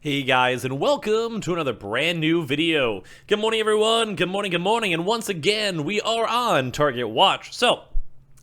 Hey guys, and welcome to another brand new video. Good morning everyone, good morning, and once again, we are on Target Watch. So,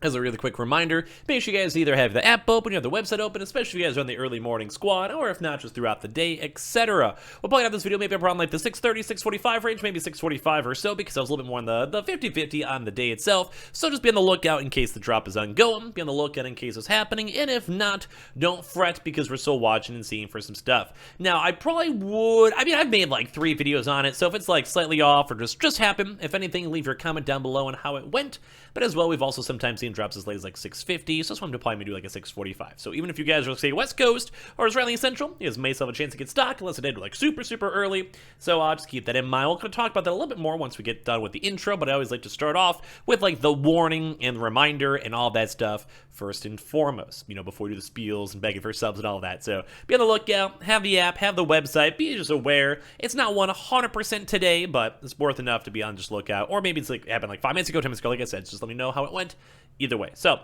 as a really quick reminder, make sure you guys either have the app open, you have the website open, especially if you guys are on the early morning squad, or if not, just throughout the day, etc. We'll probably have this video maybe around like the 6:30, 6:45 range, maybe 6:45 or so, because I was a little bit more on the 50-50 on the day itself. So just be on the lookout in case the drop is ongoing, be on the lookout in case it's happening, and if not, don't fret, because we're still watching and seeing for some stuff. Now, I probably would, I've made like 3 videos on it, so if it's like slightly off or just happened, if anything, leave your comment down below on how it went. But as well, we've also sometimes seen drops as late as like 6:50, so this one to probably do like a 6:45. So even if you guys are, say, West Coast or Israeli Central, you guys may still have a chance to get stock, unless it did like super early. So just keep that in mind. We'll talk about that a little bit more once we get done with the intro, but I always like to start off with like the warning and the reminder and all that stuff first and foremost, you know, before we do the spiels and begging for subs and all that. So be on the lookout, have the app, have the website, be just aware. It's not 100% today, but it's worth enough to be on just lookout. Or maybe it's like happened like 5 minutes ago, 10 minutes ago, like I said, just let me know how it went. Either way. So,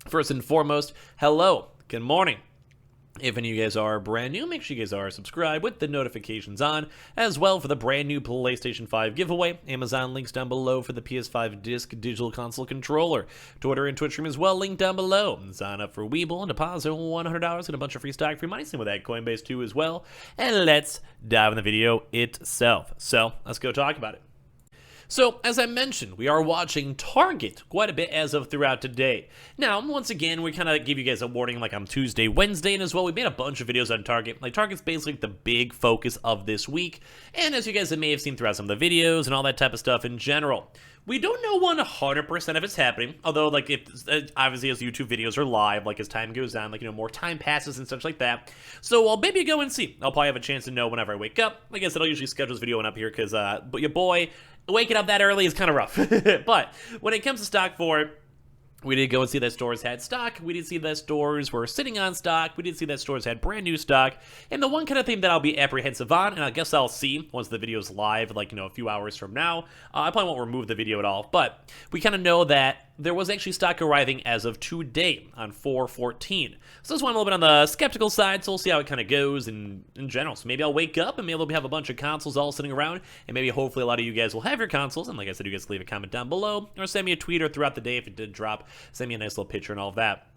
first and foremost, hello, good morning. If any of you guys are brand new, make sure you guys are subscribed with the notifications on, as well for the brand new PlayStation 5 giveaway. Amazon links down below for the PS5 Digital Console Controller. Twitter and Twitch stream as well, link down below. Sign up for Weeble and deposit $100 and a bunch of free stock, free money. Same with that Coinbase too as well. And let's dive in the video itself. So, let's go talk about it. So, as I mentioned, we are watching Target quite a bit as of throughout today. Now, once again, we kind of give you guys a warning like on Tuesday, Wednesday, and as well, we made a bunch of videos on Target. Like, Target's basically the big focus of this week, and as you guys may have seen throughout some of the videos and all that type of stuff in general. We don't know 100% if it's happening, although, like, if obviously as YouTube videos are live, like, as time goes on, like, you know, more time passes and such like that. So I'll maybe go and see. I'll probably have a chance to know whenever I wake up. Like I said, I'll usually schedule this video up here because, but your boy, waking up that early is kind of rough. But when it comes to stock for it, we did go and see that stores had stock. We did see that stores were sitting on stock. We did see that stores had brand new stock. And the one kind of thing that I'll be apprehensive on, and I guess I'll see once the video's live, like, you know, a few hours from now. I probably won't remove the video at all, but we kind of know that there was actually stock arriving as of today on 4/14. So this one a little bit on the skeptical side, so we'll see how it kind of goes in general. So maybe I'll wake up and maybe we'll have a bunch of consoles all sitting around, and maybe hopefully a lot of you guys will have your consoles. And like I said, you guys can leave a comment down below, or send me a tweet, or throughout the day if it did drop, send me a nice little picture and all of that.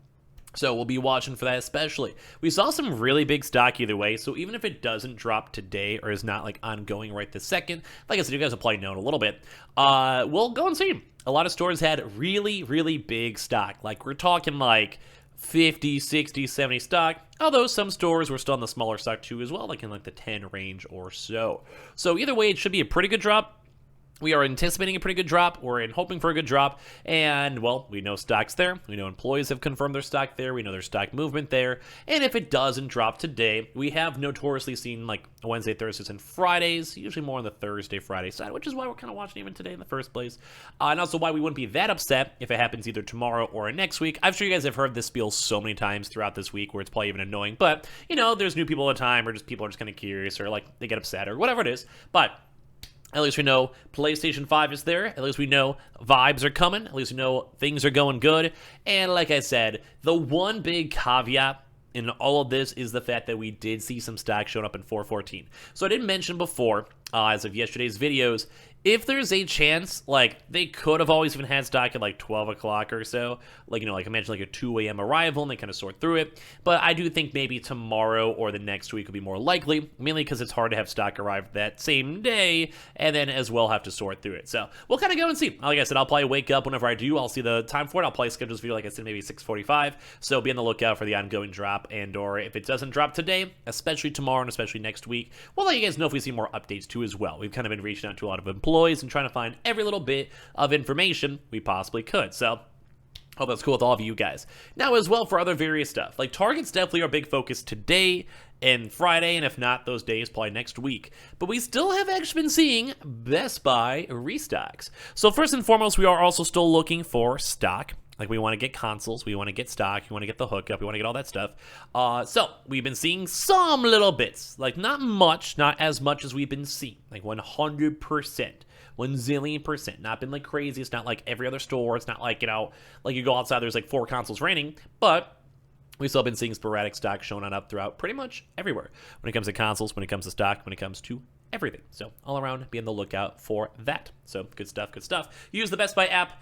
So we'll be watching for that especially. We saw some really big stock either way, so even if it doesn't drop today or is not like ongoing right this second, like I said, you guys will probably know in a little bit, we'll go and see. A lot of stores had really big stock. Like, we're talking like 50, 60, 70 stock, although some stores were still on the smaller stock too as well, like in like the 10 range or so. So either way, it should be a pretty good drop. We are anticipating a pretty good drop. We're hoping for a good drop. And, well, we know stock's there. We know employees have confirmed their stock there. We know there's stock movement there. And if it doesn't drop today, we have notoriously seen, like, Wednesday, Thursdays, and Fridays, usually more on the Thursday, Friday side, which is why we're kind of watching even today in the first place. And also why we wouldn't be that upset if it happens either tomorrow or next week. I'm sure you guys have heard this spiel so many times throughout this week where it's probably even annoying. But, you know, there's new people all the time, or just people are just kind of curious, or, like, they get upset, or whatever it is. But at least we know PlayStation 5 is there. At least we know vibes are coming. At least we know things are going good. And like I said, the one big caveat in all of this is the fact that we did see some stock showing up in 4/14. So I did mention before, as of yesterday's videos, if there's a chance, like, they could have always even had stock at, like, 12 o'clock or so. Like, you know, like I mentioned, like a 2 a.m. arrival, and they kind of sort through it. But I do think maybe tomorrow or the next week would be more likely, mainly because it's hard to have stock arrive that same day, and then as well have to sort through it. So we'll kind of go and see. Like I said, I'll probably wake up whenever I do. I'll see the time for it. I'll probably schedule this video, like I said, maybe 6:45. So be on the lookout for the ongoing drop, and or if it doesn't drop today, especially tomorrow and especially next week, we'll let you guys know if we see more updates too as well. We've kind of been reaching out to a lot of employees and trying to find every little bit of information we possibly could. So hope that's cool with all of you guys. Now, as well, for other various stuff, like Target's definitely our big focus today and Friday, and if not those days, probably next week. But we still have actually been seeing Best Buy restocks. So first and foremost, we are also still looking for stock. Like, we want to get consoles, we want to get stock, we want to get the hookup, we want to get all that stuff. So we've been seeing some little bits, like not much, not as much as we've been seeing, like 100%. 1,000,000,000%. Not been like crazy. It's not like every other store. It's not like, you know, like you go outside, there's like 4 consoles raining. But we still have been seeing sporadic stock showing on up throughout pretty much everywhere when it comes to consoles, when it comes to stock, when it comes to everything. So all around, be on the lookout for that. So good stuff, good stuff. Use the Best Buy app.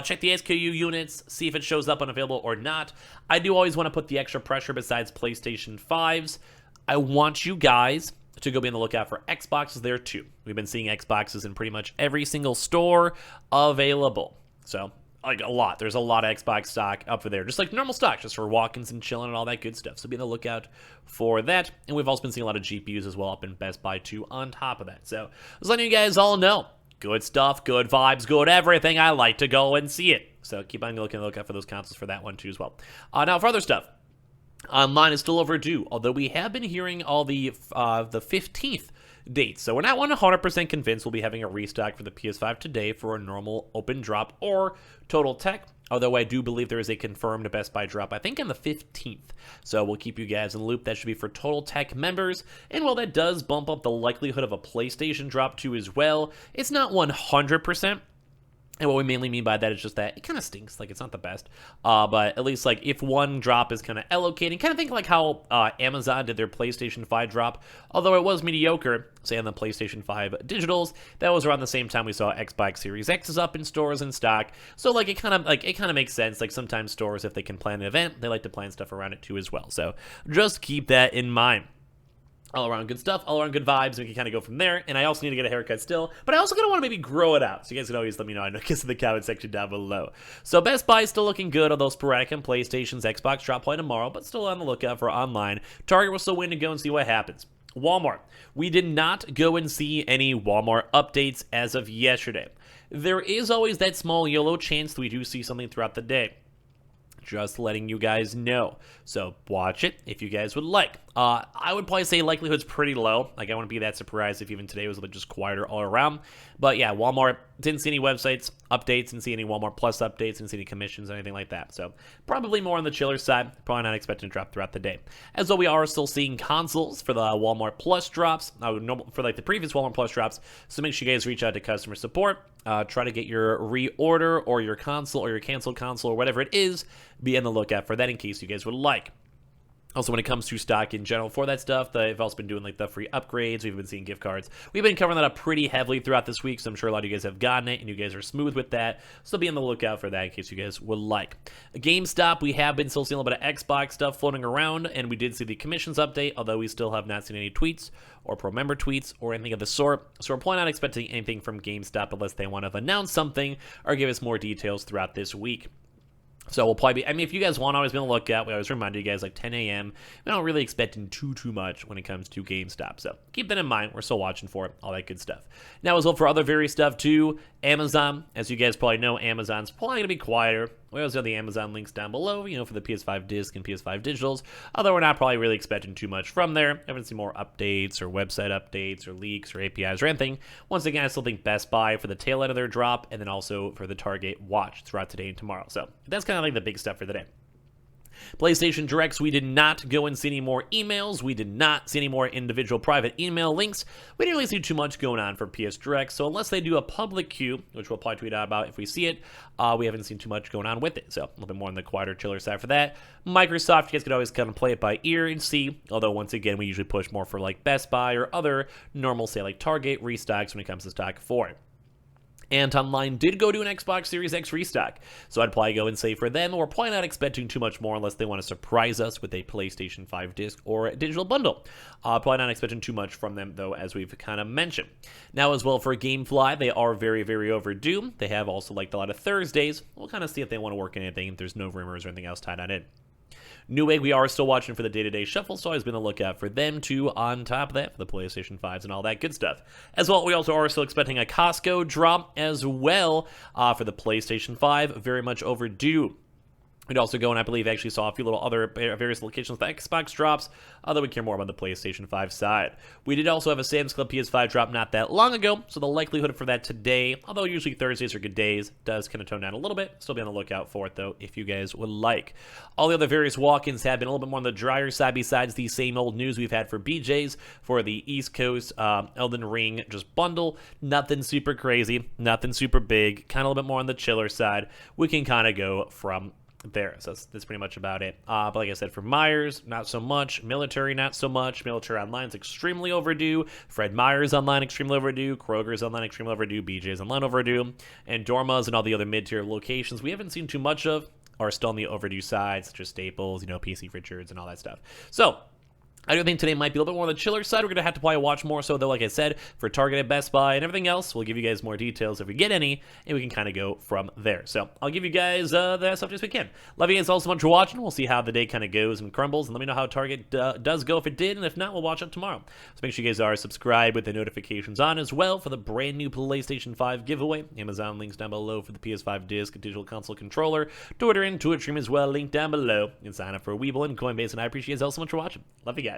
Check the SKU units, see if it shows up unavailable or not. I do always want to put the extra pressure besides PlayStation 5s. I want you guys to go be on the lookout for Xboxes there too. We've been seeing Xboxes in pretty much every single store available. So, like a lot. There's a lot of Xbox stock up for there. Just like normal stock, just for walk-ins and chilling and all that good stuff. So be on the lookout for that. And we've also been seeing a lot of GPUs as well up in Best Buy too on top of that. So just letting you guys all know. Good stuff, good vibes, good everything. I like to go and see it. So keep on looking out for those consoles for that one too as well. Now for other stuff. Online is still overdue, although we have been hearing all the 15th dates. So we're not 100% convinced we'll be having a restock for the PS5 today for a normal open drop or total tech. Although I do believe there is a confirmed Best Buy drop, I think on the 15th. So we'll keep you guys in the loop. That should be for Total Tech members. And while that does bump up the likelihood of a PlayStation drop too as well, it's not 100%. And what we mainly mean by that is just that it kind of stinks, like it's not the best. But at least like if one drop is kind of allocating, kind of think like how Amazon did their PlayStation 5 drop. Although it was mediocre, say on the PlayStation 5 Digitals, that was around the same time we saw Xbox Series X is up in stores and stock. So like it kind of makes sense. Like sometimes stores, if they can plan an event, they like to plan stuff around it too as well. So just keep that in mind. All around good stuff, all around good vibes, and we can kind of go from there. And I also need to get a haircut still, but I also kind of want to maybe grow it out. So you guys can always let me know. I know, guess in the comment section down below. So Best Buy is still looking good, although sporadic on PlayStation's Xbox drop play tomorrow, but still on the lookout for online. Target will still win to go and see what happens. Walmart. We did not go and see any Walmart updates as of yesterday. There is always that small YOLO chance that we do see something throughout the day. Just letting you guys know. So watch it if you guys would like. I would probably say likelihood's pretty low. Like I wouldn't be that surprised if even today was a bit just quieter all around. But yeah, Walmart, didn't see any websites updates, didn't see any Walmart Plus updates, didn't see any commissions or anything like that. So probably more on the chiller side. Probably not expecting to drop throughout the day. As though we are still seeing consoles for the Walmart Plus drops, for like the previous Walmart Plus drops. So make sure you guys reach out to customer support. Try to get your reorder or your console or your canceled console or whatever it is. Be on the lookout for that in case you guys would like. Also, when it comes to stock in general for that stuff, they've also been doing like the free upgrades. We've been seeing gift cards. We've been covering that up pretty heavily throughout this week, so I'm sure a lot of you guys have gotten it, and you guys are smooth with that. So be on the lookout for that in case you guys would like. GameStop, we have been still seeing a little bit of Xbox stuff floating around, and we did see the commissions update, although we still have not seen any tweets or pro-member tweets or anything of the sort. So we're probably not expecting anything from GameStop unless they want to announce something or give us more details throughout this week. So we'll probably be, I mean, if you guys want to always be on the lookout, we always remind you guys like 10 a.m. We're not really expecting too much when it comes to GameStop. So keep that in mind. We're still watching for it, all that good stuff. Now as well for other various stuff too, Amazon. As you guys probably know, Amazon's probably going to be quieter. We always have the Amazon links down below, for the PS5 disc and PS5 digitals. Although we're not probably really expecting too much from there. I haven't seen more updates or website updates or leaks or APIs or anything. Once again, I still think Best Buy for the tail end of their drop, and then also for the Target watch throughout today and tomorrow. So that's kind of like the big stuff for the day. PlayStation Directs, we did not go and see any more emails. We did not see any more individual private email links. We didn't really see too much going on for PS Direct, so unless they do a public queue, which we'll probably tweet out about if we see it, we haven't seen too much going on with it. So a little bit more on the quieter, chiller side for that. Microsoft, you guys could always kind of play it by ear and see, although once again, we usually push more for like Best Buy or other normal, say like Target restocks when it comes to stock for it. And Online did go to an Xbox Series X restock, so I'd probably go and say for them, we're probably not expecting too much more unless they want to surprise us with a PlayStation 5 disc or a digital bundle. Probably not expecting too much from them, though, as we've kind of mentioned. Now, as well, for GameFly, they are very, very overdue. They have also liked a lot of Thursdays. We'll kind of see if they want to work anything, if there's no rumors or anything else tied on it. Newegg, we are still watching for the day-to-day shuffle, so I've been on the lookout for them too on top of that, for the PlayStation 5s and all that good stuff. As well, we also are still expecting a Costco drop as well for the PlayStation 5, very much overdue. We'd also go, and I believe actually saw a few little other various locations with Xbox drops, although we care more about the PlayStation 5 side. We did also have a Sam's Club PS5 drop not that long ago, so the likelihood for that today, although usually Thursdays are good days, does kind of tone down a little bit. Still be on the lookout for it, though, if you guys would like. All the other various walk-ins have been a little bit more on the drier side besides the same old news we've had for BJ's for the East Coast Elden Ring just bundle. Nothing super crazy, nothing super big, kind of a little bit more on the chiller side. We can kind of go from there. So that's pretty much about it. But like I said, for Myers, not so much. Military, not so much. Military Online is extremely overdue. Fred Meyer's online, extremely overdue. Kroger's online, extremely overdue. BJ's online, overdue. And Dorma's and all the other mid-tier locations we haven't seen too much of are still on the overdue side, such as Staples, PC Richards, and all that stuff. So I do think today might be a little bit more on the chiller side. We're going to have to probably watch more so, though, like I said, for Target and Best Buy and everything else. We'll give you guys more details if we get any, and we can kind of go from there. So I'll give you guys the best updates we can. Love you guys all so much for watching. We'll see how the day kind of goes and crumbles, and let me know how Target does go if it did, and if not, we'll watch it tomorrow. So make sure you guys are subscribed with the notifications on as well for the brand new PlayStation 5 giveaway. Amazon links down below for the PS5 disc and digital console controller. Twitter and Twitch stream as well, link down below. You can sign up for Weeble and Coinbase, and I appreciate you guys all so much for watching. Love you guys.